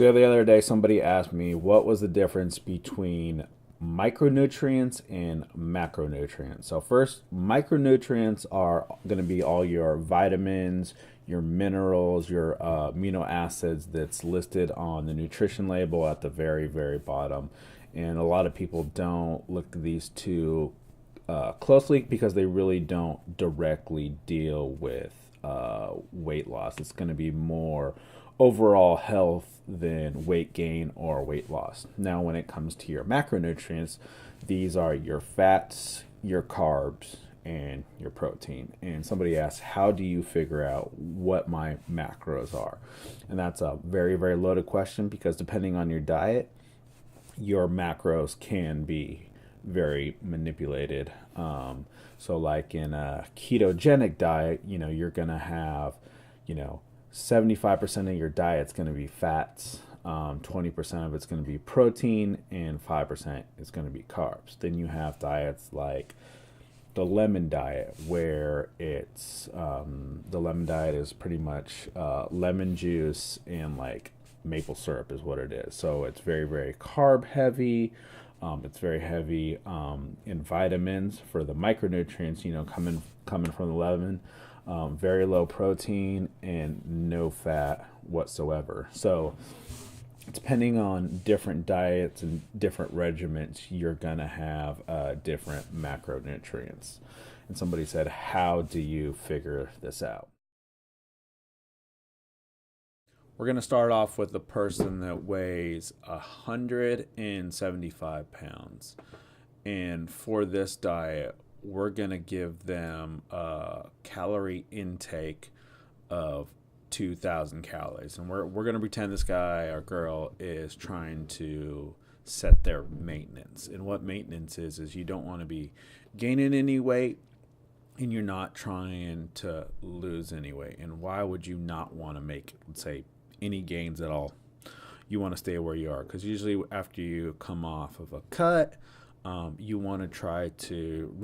So the other day, somebody asked me what was the difference between micronutrients and macronutrients. So first, micronutrients are going to be all your vitamins, your minerals, your amino acids that's listed on the nutrition label at the very, very bottom. And a lot of people don't look at these two closely because they really don't directly deal with weight loss. It's going to be more overall health than weight gain or weight loss. Now, when it comes to your macronutrients, these are your fats, your carbs, and your protein. And somebody asked, how do you figure out what my macros are? And that's a very, very loaded question because depending on your diet, your macros can be very manipulated. So like in a ketogenic diet, you're going to have, 75% of your diet's going to be fats, 20% of it's going to be protein, and 5% is going to be carbs. Then you have diets like the lemon diet, where the lemon diet is pretty much lemon juice and like maple syrup is what it is. So it's very, very carb heavy. It's very heavy in vitamins for the micronutrients, coming from the lemon. Very low protein and no fat whatsoever. So depending on different diets and different regimens, you're going to have different macronutrients. And somebody said, how do you figure this out? We're going to start off with a person that weighs 175 pounds. And for this diet, we're going to give them a calorie intake of 2,000 calories. And we're going to pretend this guy or girl is trying to set their maintenance. And what maintenance is you don't want to be gaining any weight and you're not trying to lose any weight. And why would you not want to make, let's say, any gains at all? You want to stay where you are, because usually after you come off of a cut, you want to try to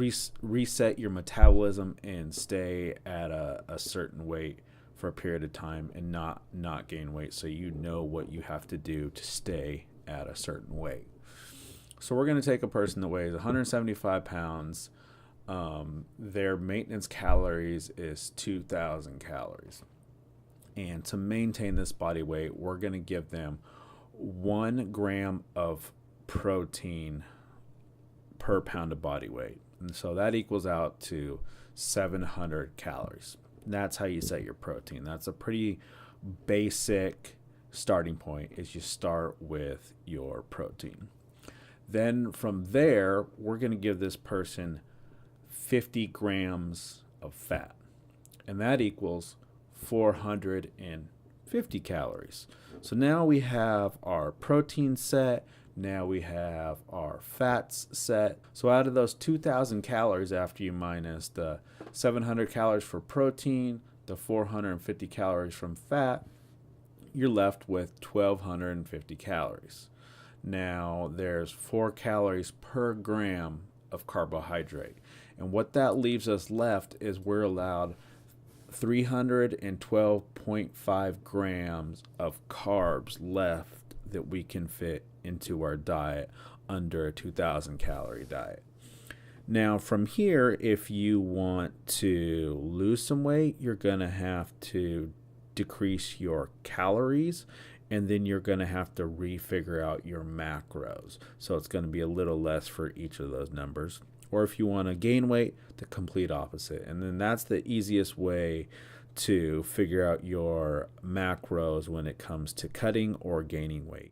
reset your metabolism and stay at a certain weight for a period of time and not gain weight, so you know what you have to do to stay at a certain weight. So we're going to take a person that weighs 175 pounds. Their maintenance calories is 2,000 calories. And to maintain this body weight, we're going to give them 1 gram of protein per pound of body weight. And so that equals out to 700 calories. That's how you set your protein. That's a pretty basic starting point, is you start with your protein. Then from there, we're going to give this person 50 grams of fat. And that equals 450 calories. So now we have our protein set. Now we have our fats set. So out of those 2,000 calories, after you minus the 700 calories for protein, the 450 calories from fat, you're left with 1,250 calories. Now there's 4 calories per gram of carbohydrate. And what that leaves us left is we're allowed 312.5 grams of carbs left that we can fit into our diet under a 2,000 calorie diet. Now from here, if you want to lose some weight, you're going to have to decrease your calories, and then you're going to have to refigure out your macros. So it's going to be a little less for each of those numbers. Or if you want to gain weight, the complete opposite. And then that's the easiest way to figure out your macros when it comes to cutting or gaining weight.